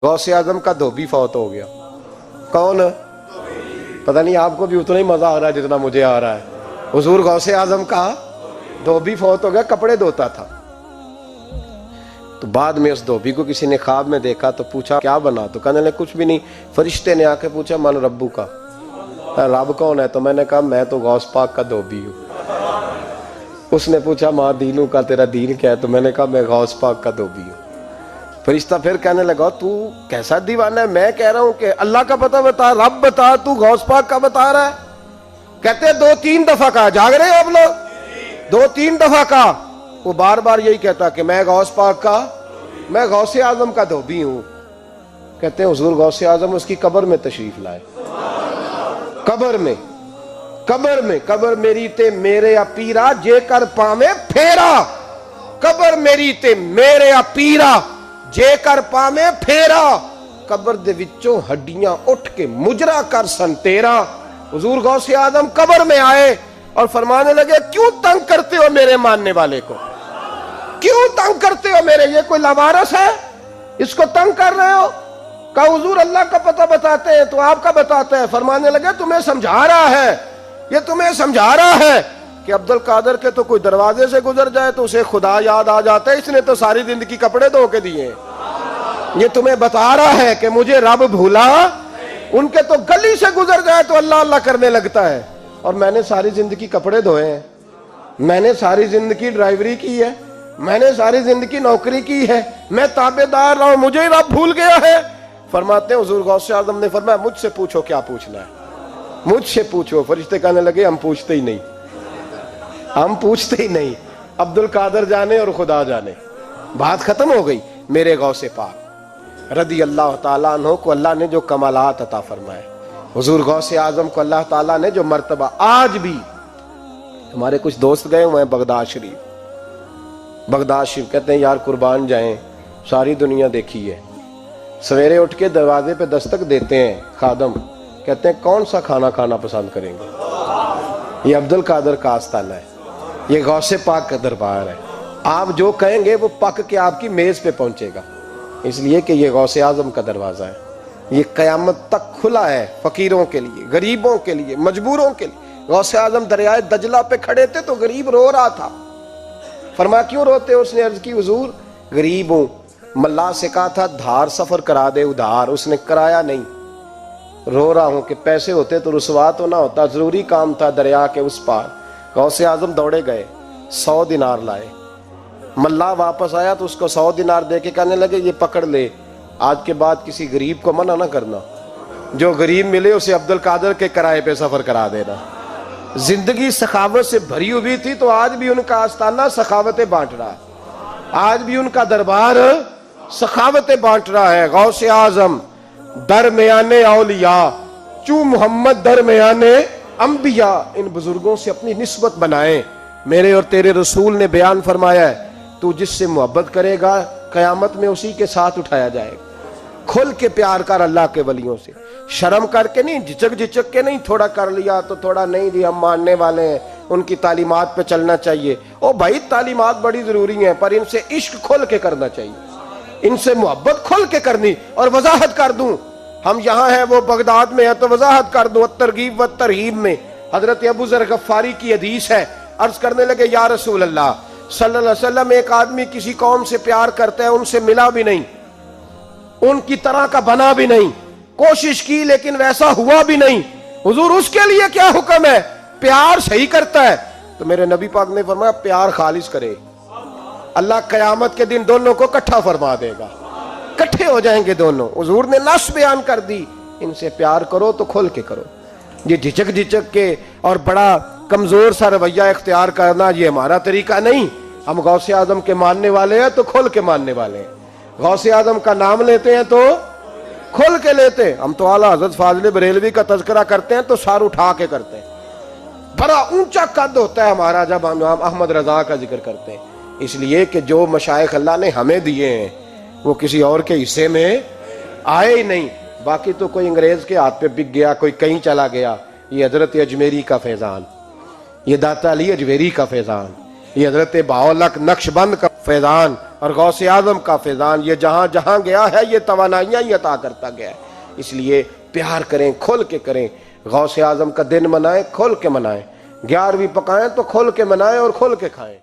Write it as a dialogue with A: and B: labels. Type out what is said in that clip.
A: गौसे आजम का धोबी फौत हो गया। कौन? पता नहीं, आपको भी उतना ही मजा आ रहा है जितना मुझे आ रहा है। हुजूर गौसे आजम का धोबी फौत हो गया, कपड़े धोता था। तो बाद में उस धोबी को किसी ने ख्वाब में देखा तो पूछा क्या बना? तो कहने लगे कुछ भी नहीं। फरिश्ते ने आके पूछा मन रब्बू का, रब कौन है? तो मैंने कहा मैं तो गौस पाक का धोबी हूँ। उसने पूछा माँ दीनू का, तेरा दीन क्या है? तो मैंने कहा मैं गौस पाक का धोबी हूँ। फरिश्ता फिर कहने लगा तू कैसा दीवाना है, मैं कह रहा हूं कि अल्लाह का पता बता, रब बता, तू गौस पाक का बता रहा है। कहते 2-3 दफा कहा, जाग रहे हो आप लोग? 2-3 दफा कहा। वो बार बार यही कहता कि मैं गौस पाक का, मैं गौसे आजम का धोबी हूं। कहते हैं हुजूर गौसे आजम उसकी कब्र में तशरीफ लाए। कब्र मेरी ते मेरे अपीरा जे कर पावे फेरा। कब्र मेरी ते मेरे अपीरा जे कर पावे फेरा। कब्र दे विचों हड्डियां उठ के मुजरा कर सन तेरा। हुजूर गौसे आजम कब्र में आए और फरमाने लगे क्यों तंग करते हो मेरे मानने वाले को? क्यों तंग करते हो मेरे? ये कोई लावारस है, इसको तंग कर रहे हो? कहा हुजूर अल्लाह का पता बताते हैं तो आपका बताते हैं। फरमाने लगे तुम्हें समझा रहा है, ये तुम्हें समझा रहा है कि अब्दुल कादर के तो कोई दरवाजे से गुजर जाए तो उसे खुदा याद आ जाता है, इसने तो सारी जिंदगी कपड़े धो के दिए। ये तुम्हें बता रहा है कि मुझे रब भूला, उनके तो गली से गुजर जाए तो अल्लाह अल्लाह करने लगता है, और मैंने सारी जिंदगी कपड़े धोए हैं, मैंने सारी जिंदगी ड्राइवरी की है, मैंने सारी जिंदगी नौकरी की है, मैं ताबेदार रहा हूं, मुझे ही रब भूल गया है। फरमाते हैं हुजूर गौसे आजम ने फरमाया मुझसे पूछो क्या पूछना है, मुझसे पूछो। फरिश्ते कहने लगे हम पूछते ही नहीं, हम पूछते ही नहीं, अब्दुल कादर जाने और खुदा जाने। बात खत्म हो गई। मेरे गौसे पाक रदी अल्लाह ताला अन्हु को अल्लाह ने जो कमालात अता फरमाए, हुजूर गौसे आजम को अल्लाह ताला ने जो मर्तबा, आज भी हमारे कुछ दोस्त गए हुए हैं बगदाद शरीफ। बगदाद शरीफ कहते हैं यार कुर्बान जाएं, सारी दुनिया देखी है। सवेरे उठ के दरवाजे पे दस्तक देते हैं खादम, कहते हैं कौन सा खाना खाना पसंद करेंगे? ये अब्दुल कादर का आस्ताना है, ये गौसे पाक का दरबार है। आप जो कहेंगे वो पक के आपकी मेज पे पहुंचेगा, इसलिए कि ये गौसे आजम का दरवाजा है। ये कयामत तक खुला है फकीरों के लिए, गरीबों के लिए, मजबूरों के लिए। गौसे आजम दरियाए दजला पे खड़े थे तो गरीब रो रहा था। फरमा क्यों रोते? उसने अर्ज की हुजूर गरीब हूं, मल्लाह से कहा था धार सफर करा दे उधार, उसने कराया नहीं, रो रहा हूं कि पैसे होते तो रुसवा तो ना होता, जरूरी काम था दरिया के उस पार। गौसे आजम दौड़े गए, 100 दिनार लाए। मल्लाह वापस आया तो उसको 100 दिनार दे के कहने लगे ये पकड़ ले, आज के बाद किसी गरीब को मना ना करना, जो गरीब मिले उसे अब्दुल कादर के किराए पे सफर करा देना। जिंदगी सखावत से भरी हुई थी तो आज भी उनका आस्ताना सखावतें बांट रहा है, आज भी उनका दरबार सखावतें बांट रहा है। गौसे आजम दरमियाने औलिया चू मोहम्मद दरमियाने अंबिया, इन बुजुर्गों से अपनी निस्बत बनाए। मेरे और तेरे रसूल ने बयान फरमाया है तू जिससे मोहब्बत करेगा कयामत में उसी के साथ उठाया जाएगा। खुल के प्यार कर अल्लाह के वलियों से, शर्म करके नहीं, झिझक के नहीं, थोड़ा कर लिया तो थोड़ा नहीं दिया, हम मानने वाले हैं, उनकी तालीमात पे चलना चाहिए। ओ भाई तालीमात बड़ी जरूरी है, पर इनसे इश्क खोल के करना चाहिए, इनसे मोहब्बत खोल के करनी। और वजाहत कर दूं, हम यहाँ हैं वो बगदाद में है तो वजाहत कर दूं, तरगीब व तरहीब में हजरत अबू ज़र गफ्फारी की हदीस है। अर्ज करने लगे या रसूल अल्लाह सल्लल्लाहु अलैहि वसल्लम, एक आदमी किसी कौम से प्यार करता है, उनसे मिला भी नहीं, उनकी तरह का बना भी नहीं, कोशिश की लेकिन वैसा हुआ भी नहीं, हुजूर उसके लिए क्या हुक्म है? प्यार सही करता है तो मेरे नबी पाक ने फरमाया प्यार खालिस करे, अल्लाह कयामत के दिन दोनों को इकट्ठा फरमा देगा, इकट्ठे हो जाएंगे दोनों। हुजूर ने नस बयान कर दी, इनसे प्यार करो तो खोल के करो। ये झिझक के और बड़ा कमजोर सा रवैया इख्तियार करना ये हमारा तरीका नहीं। हम गौसे आजम के मानने वाले हैं तो खोल के मानने वाले हैं, गौसे आजम का नाम लेते हैं तो खोल के लेते हैं। हम तो आला हजरत फाजिल बरेलवी का तज़किरा करते हैं तो सार उठा के करते हैं, बड़ा ऊंचा कद होता है हमारा जब हम अहमद रजा का जिक्र करते हैं, इसलिए कि जो मशाइख अल्लाह ने हमें दिए हैं वो किसी और के हिस्से में आए ही नहीं। बाकी तो कोई अंग्रेज के हाथ पे बिक गया, कोई कहीं चला गया। ये हजरत अजमेरी का फैजान, ये दाता अली अजमेरी का फैजान, ये हजरत बाउलक नक्शबंद का फैज़ान और गौसे आज़म का फैज़ान, ये जहाँ जहाँ गया है ये तवानाइयाँ ही अता करता गया है। इसलिए प्यार करें, खोल के करें। गौसे आज़म का दिन मनाएं, खोल के मनाएं। 11वीं पकाएं तो खोल के मनाएं और खोल के खाएं।